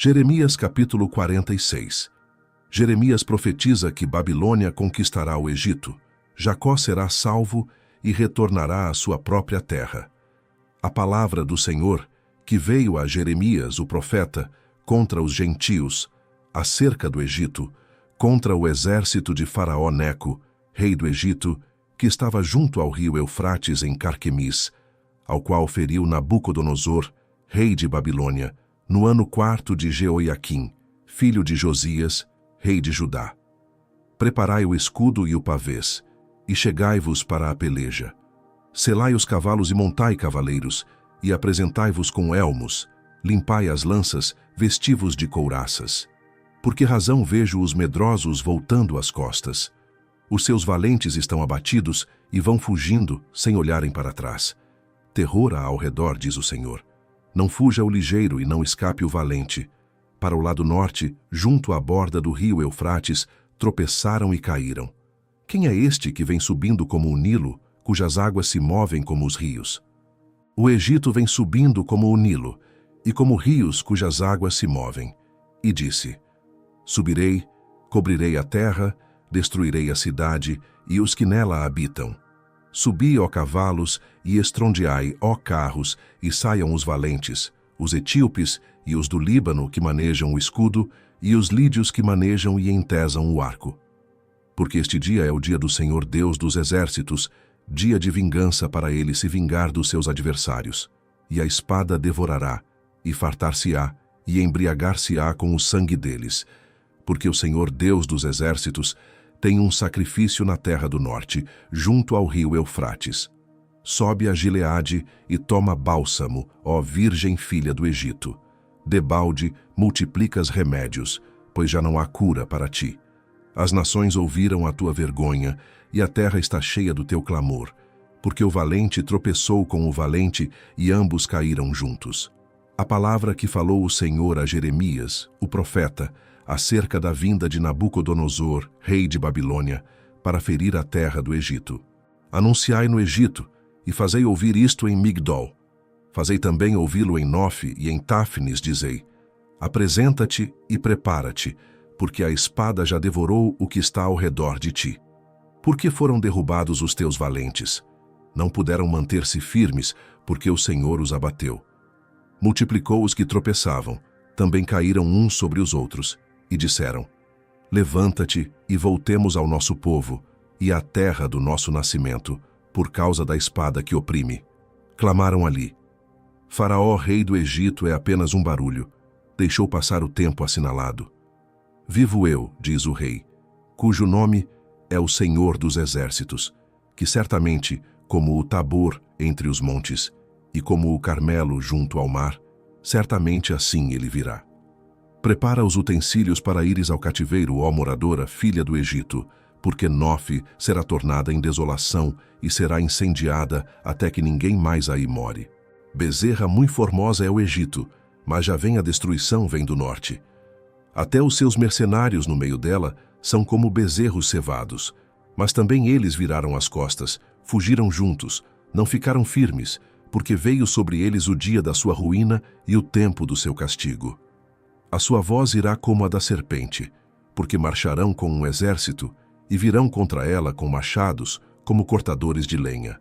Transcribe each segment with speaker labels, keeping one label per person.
Speaker 1: Jeremias capítulo 46. Jeremias profetiza que Babilônia conquistará o Egito, Jacó será salvo e retornará à sua própria terra. A palavra do Senhor, que veio a Jeremias, o profeta, contra os gentios, acerca do Egito, contra o exército de Faraó Neco, rei do Egito, que estava junto ao rio Eufrates em Carquemis, ao qual feriu Nabucodonosor, rei de Babilônia, no ano 4º de Jeoiaquim, filho de Josias, rei de Judá. Preparai o escudo e o pavês, e chegai-vos para a peleja. Selai os cavalos e montai cavaleiros, e apresentai-vos com elmos, limpai as lanças, vesti-vos de couraças. Por que razão vejo os medrosos voltando as costas? Os seus valentes estão abatidos e vão fugindo, sem olharem para trás. Terror há ao redor, diz o Senhor. Não fuja o ligeiro e não escape o valente. Para o lado norte, junto à borda do rio Eufrates, tropeçaram e caíram. Quem é este que vem subindo como o Nilo, cujas águas se movem como os rios? O Egito vem subindo como o Nilo, e como rios cujas águas se movem. E disse: Subirei, cobrirei a terra, destruirei a cidade e os que nela habitam. Subi, ó cavalos, e estrondeai, ó carros, e saiam os valentes, os etíopes e os do Líbano que manejam o escudo, e os lídios que manejam e entesam o arco. Porque este dia é o dia do Senhor Deus dos exércitos, dia de vingança para ele se vingar dos seus adversários. E a espada devorará, e fartar-se-á, e embriagar-se-á com o sangue deles. Porque o Senhor Deus dos exércitos tem um sacrifício na terra do norte, junto ao rio Eufrates. Sobe a Gileade e toma bálsamo, ó virgem filha do Egito. Debalde, multiplicas remédios, pois já não há cura para ti. As nações ouviram a tua vergonha, e a terra está cheia do teu clamor, porque o valente tropeçou com o valente, e ambos caíram juntos. A palavra que falou o Senhor a Jeremias, o profeta, acerca da vinda de Nabucodonosor, rei de Babilônia, para ferir a terra do Egito. Anunciai no Egito, e fazei ouvir isto em Migdol. Fazei também ouvi-lo em Nofe e em Táfnis, dizei: Apresenta-te e prepara-te, porque a espada já devorou o que está ao redor de ti. Por que foram derrubados os teus valentes? Não puderam manter-se firmes, porque o Senhor os abateu. Multiplicou os que tropeçavam, também caíram uns sobre os outros, e disseram: Levanta-te e voltemos ao nosso povo e à terra do nosso nascimento, por causa da espada que oprime. Clamaram ali: Faraó, rei do Egito, é apenas um barulho. Deixou passar o tempo assinalado. Vivo eu, diz o rei, cujo nome é o Senhor dos exércitos, que certamente, como o Tabor entre os montes, e como o Carmelo junto ao mar, certamente assim ele virá. Prepara os utensílios para ires ao cativeiro, ó moradora, filha do Egito, porque Nofe será tornada em desolação e será incendiada até que ninguém mais aí more. Bezerra muito formosa é o Egito, mas já vem a destruição, vem do norte. Até os seus mercenários no meio dela são como bezerros cevados, mas também eles viraram as costas, fugiram juntos, não ficaram firmes, porque veio sobre eles o dia da sua ruína e o tempo do seu castigo. A sua voz irá como a da serpente, porque marcharão com um exército e virão contra ela com machados, como cortadores de lenha.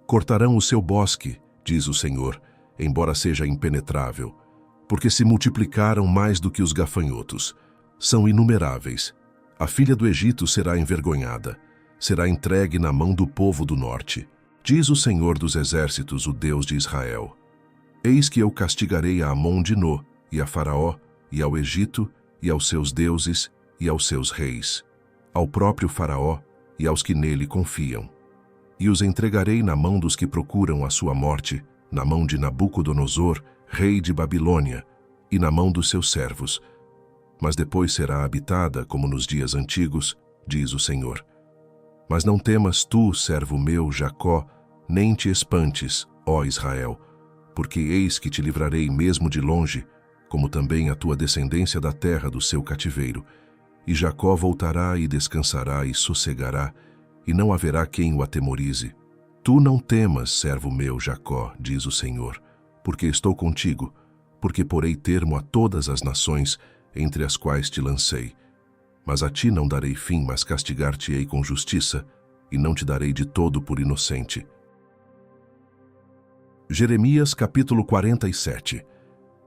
Speaker 1: Cortarão o seu bosque, diz o Senhor, embora seja impenetrável, porque se multiplicaram mais do que os gafanhotos. São inumeráveis. A filha do Egito será envergonhada, será entregue na mão do povo do norte. Diz o Senhor dos exércitos, o Deus de Israel: Eis que eu castigarei a Amon de No, e a Faraó, e ao Egito, e aos seus deuses, e aos seus reis, ao próprio Faraó, e aos que nele confiam. E os entregarei na mão dos que procuram a sua morte, na mão de Nabucodonosor, rei de Babilônia, e na mão dos seus servos. Mas depois será habitada como nos dias antigos, diz o Senhor. Mas não temas tu, servo meu, Jacó, nem te espantes, ó Israel, porque eis que te livrarei mesmo de longe, como também a tua descendência da terra do seu cativeiro. E Jacó voltará e descansará e sossegará, e não haverá quem o atemorize. Tu não temas, servo meu Jacó, diz o Senhor, porque estou contigo. porque porei termo a todas as nações entre as quais te lancei. Mas a ti não darei fim, mas castigar-te-ei com justiça, e não te darei de todo por inocente. Jeremias capítulo 47.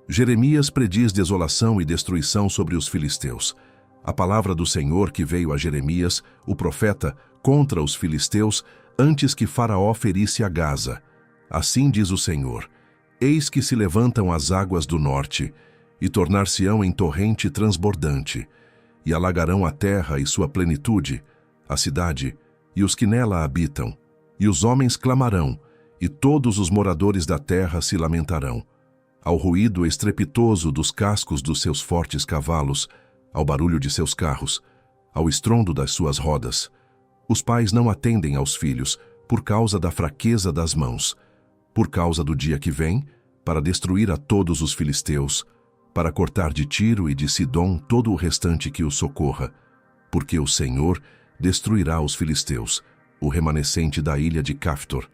Speaker 1: Jeremias prediz desolação e destruição sobre os filisteus. A palavra do Senhor que veio a Jeremias, o profeta, contra os filisteus, antes que Faraó ferisse a Gaza. Assim diz o Senhor: eis que se levantam as águas do norte, e tornar-se-ão em torrente transbordante, e alagarão a terra e sua plenitude, a cidade e os que nela habitam, e os homens clamarão, e todos os moradores da terra se lamentarão. Ao ruído estrepitoso dos cascos dos seus fortes cavalos, ao barulho de seus carros, ao estrondo das suas rodas. Os pais não atendem aos filhos, por causa da fraqueza das mãos, por causa do dia que vem, para destruir a todos os filisteus, para cortar de Tiro e de Sidom todo o restante que os socorra, porque o Senhor destruirá os filisteus, o remanescente da ilha de Caftor.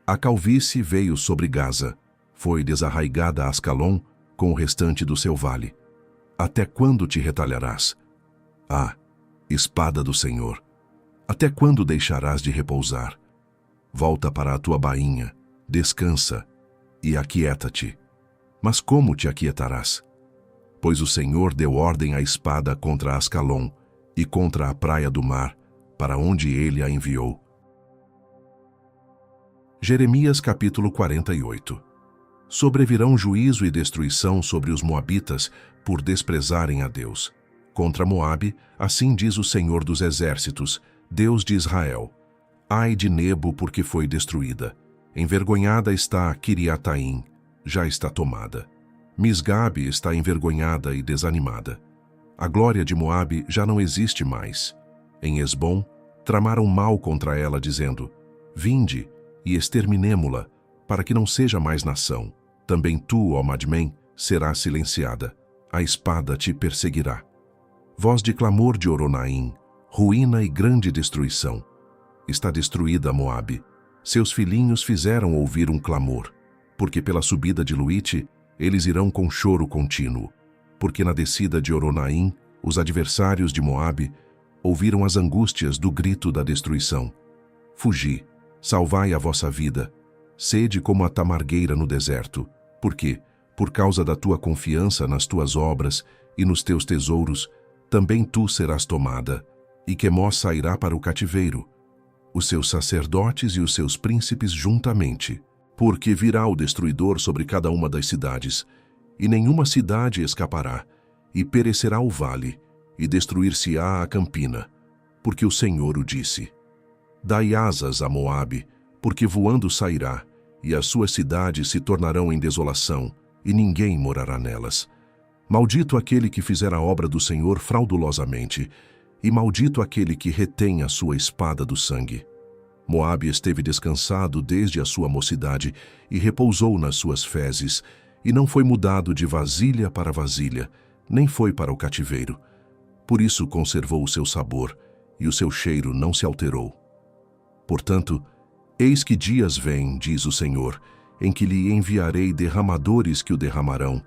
Speaker 1: A calvície veio sobre Gaza, foi desarraigada Ascalon com o restante do seu vale. Até quando te retalharás? Ah, espada do Senhor! Até quando deixarás de repousar? Volta para a tua bainha, descansa e aquieta-te. Mas como te aquietarás? Pois o Senhor deu ordem à espada contra Ascalon e contra a praia do mar, para onde ele a enviou. Jeremias capítulo 48. Sobrevirão juízo e destruição sobre os moabitas por desprezarem a Deus. Contra Moabe, assim diz o Senhor dos Exércitos, Deus de Israel: ai de Nebo, porque foi destruída. Envergonhada está Kiriataim, já está tomada. Misgabe está envergonhada e desanimada. A glória de Moabe já não existe mais. Em Esbom, tramaram mal contra ela, dizendo: vinde e exterminemo-la, para que não seja mais nação. Também tu, ó Madmen, serás silenciada. A espada te perseguirá. Voz de clamor de Oronaim, ruína e grande destruição. Está destruída Moabe. Seus filhinhos fizeram ouvir um clamor, porque pela subida de Luite eles irão com choro contínuo, porque na descida de Oronaim os adversários de Moabe ouviram as angústias do grito da destruição. Fugi, salvai a vossa vida, sede como a tamargueira no deserto, porque, por causa da tua confiança nas tuas obras e nos teus tesouros, também tu serás tomada, e Quemós sairá para o cativeiro, os seus sacerdotes e os seus príncipes juntamente, porque virá o destruidor sobre cada uma das cidades, e nenhuma cidade escapará, e perecerá o vale, e destruir-se-á a campina, porque o Senhor o disse. Dai asas a Moabe, porque voando sairá, e as suas cidades se tornarão em desolação, e ninguém morará nelas. Maldito aquele que fizer a obra do Senhor fraudulosamente, e maldito aquele que retém a sua espada do sangue. Moabe esteve descansado desde a sua mocidade, e repousou nas suas fezes, e não foi mudado de vasilha para vasilha, nem foi para o cativeiro. Por isso conservou o seu sabor, e o seu cheiro não se alterou. Portanto, eis que dias vêm, diz o Senhor, em que lhe enviarei derramadores que o derramarão,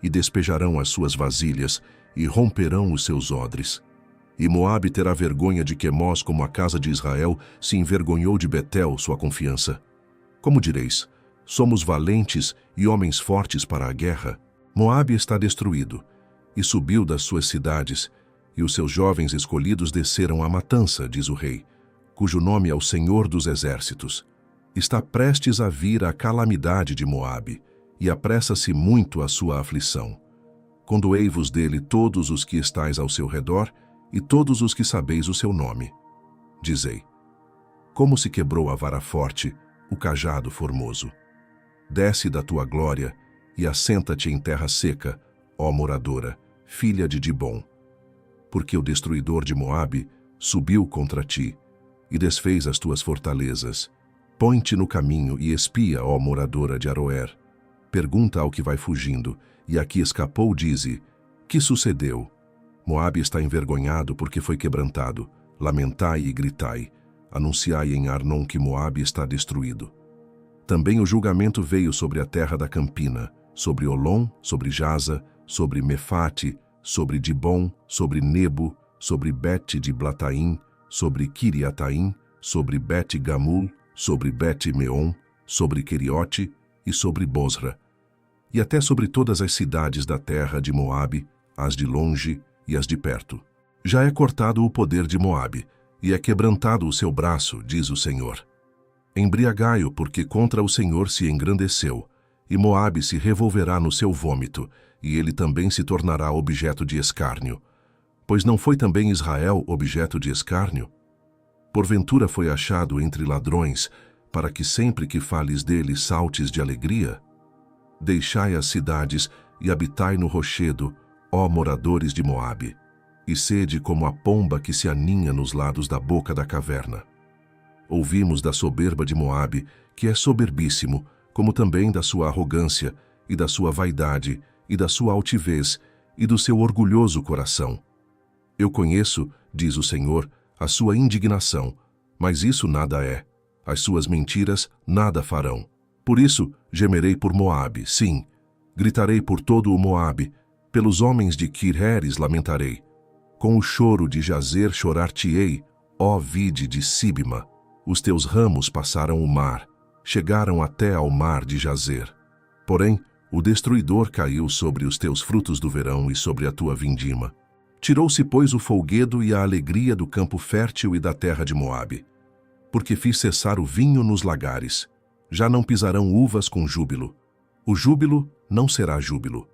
Speaker 1: e despejarão as suas vasilhas, e romperão os seus odres. E Moabe terá vergonha de Quemós, como a casa de Israel se envergonhou de Betel, sua confiança. Como direis, somos valentes e homens fortes para a guerra. Moabe está destruído, e subiu das suas cidades, e os seus jovens escolhidos desceram à matança, diz o rei, cujo nome é o Senhor dos Exércitos. Está prestes a vir a calamidade de Moabe, e apressa-se muito a sua aflição. Condoei-vos dele todos os que estáis ao seu redor, e todos os que sabeis o seu nome. Dizei: como se quebrou a vara forte, o cajado formoso. Desce da tua glória, e assenta-te em terra seca, ó moradora, filha de Dibom. Porque o destruidor de Moabe subiu contra ti, e desfez as tuas fortalezas. Põe-te no caminho e espia, ó moradora de Aroer. Pergunta ao que vai fugindo, e a que escapou dize: que sucedeu? Moabe está envergonhado porque foi quebrantado. Lamentai e gritai. Anunciai em Arnon que Moabe está destruído. Também o julgamento veio sobre a terra da campina, sobre Olom, sobre Jaza, sobre Mefate, sobre Dibom, sobre Nebo, sobre Bet de Blataim, sobre Kiriataim, sobre Bet-Gamul, sobre Bet-Meon, sobre Queriote e sobre Bosra, e até sobre todas as cidades da terra de Moabe, as de longe e as de perto. Já é cortado o poder de Moabe, e é quebrantado o seu braço, diz o Senhor. Embriagai-o, porque contra o Senhor se engrandeceu, e Moabe se revolverá no seu vômito, e ele também se tornará objeto de escárnio. Pois não foi também Israel objeto de escárnio? Porventura foi achado entre ladrões, para que sempre que fales dele saltes de alegria? Deixai as cidades e habitai no rochedo, ó moradores de Moabe, e sede como a pomba que se aninha nos lados da boca da caverna. Ouvimos da soberba de Moabe, que é soberbíssimo, como também da sua arrogância, e da sua vaidade, e da sua altivez, e do seu orgulhoso coração. Eu conheço, diz o Senhor, a sua indignação, mas isso nada é. As suas mentiras nada farão. Por isso, gemerei por Moabe, sim. Gritarei por todo o Moabe, pelos homens de Kir-Heres lamentarei. Com o choro de Jazer chorar-te-ei, ó vide de Sibma. Os teus ramos passaram o mar, chegaram até ao mar de Jazer. Porém, o destruidor caiu sobre os teus frutos do verão e sobre a tua vindima. Tirou-se, pois, o folguedo e a alegria do campo fértil e da terra de Moabe. Porque fiz cessar o vinho nos lagares. Já não pisarão uvas com júbilo. O júbilo não será júbilo.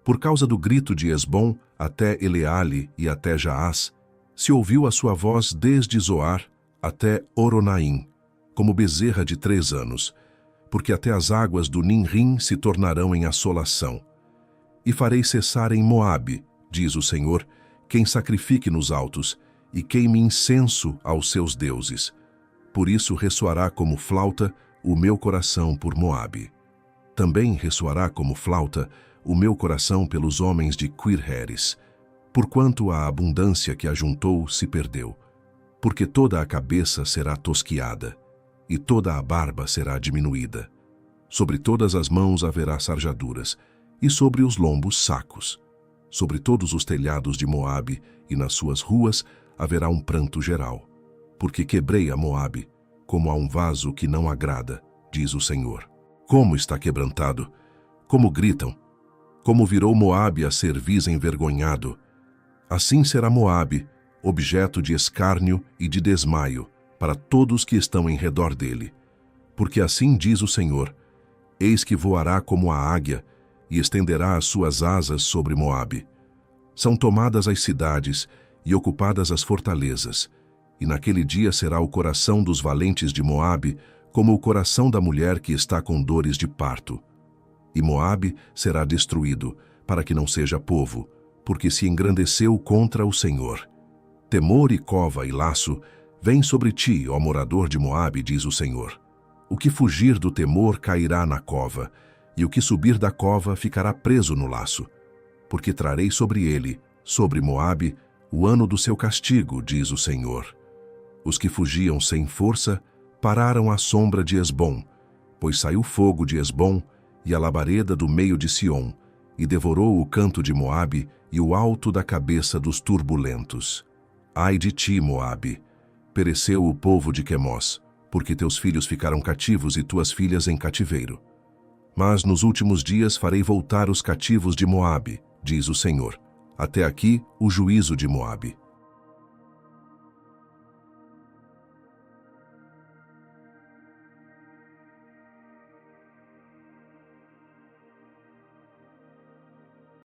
Speaker 1: Por causa do grito de Esbom até Eleale e até Jaás, se ouviu a sua voz desde Zoar até Oronaim, como bezerra de 3 anos, porque até as águas do Ninrim se tornarão em assolação. E farei cessar em Moabe, diz o Senhor, quem sacrifique nos altos, e queime incenso aos seus deuses. Por isso ressoará como flauta o meu coração por Moabe. Também ressoará como flauta o meu coração pelos homens de Kir-Heres, porquanto a abundância que ajuntou se perdeu, porque toda a cabeça será tosquiada, e toda a barba será diminuída. Sobre todas as mãos haverá sarjaduras, e sobre os lombos sacos. Sobre todos os telhados de Moabe e nas suas ruas haverá um pranto geral. Porque quebrei a Moabe, como a um vaso que não agrada, diz o Senhor. Como está quebrantado, como gritam, como virou Moabe a cerviz envergonhado. Assim será Moabe, objeto de escárnio e de desmaio, para todos que estão em redor dele. Porque assim diz o Senhor, eis que voará como a águia, e estenderá as suas asas sobre Moabe. São tomadas as cidades e ocupadas as fortalezas, e naquele dia será o coração dos valentes de Moabe como o coração da mulher que está com dores de parto. E Moabe será destruído, para que não seja povo, porque se engrandeceu contra o Senhor. Temor e cova e laço vêm sobre ti, ó morador de Moabe, diz o Senhor. O que fugir do temor cairá na cova, e o que subir da cova ficará preso no laço. Porque trarei sobre ele, sobre Moabe, o ano do seu castigo, diz o Senhor. Os que fugiam sem força pararam à sombra de Esbom, pois saiu fogo de Esbom e a labareda do meio de Sion, e devorou o canto de Moabe e o alto da cabeça dos turbulentos. Ai de ti, Moabe! Pereceu o povo de Quemós, porque teus filhos ficaram cativos e tuas filhas em cativeiro. Mas nos últimos dias farei voltar os cativos de Moabe, diz o Senhor. Até aqui o juízo de Moabe.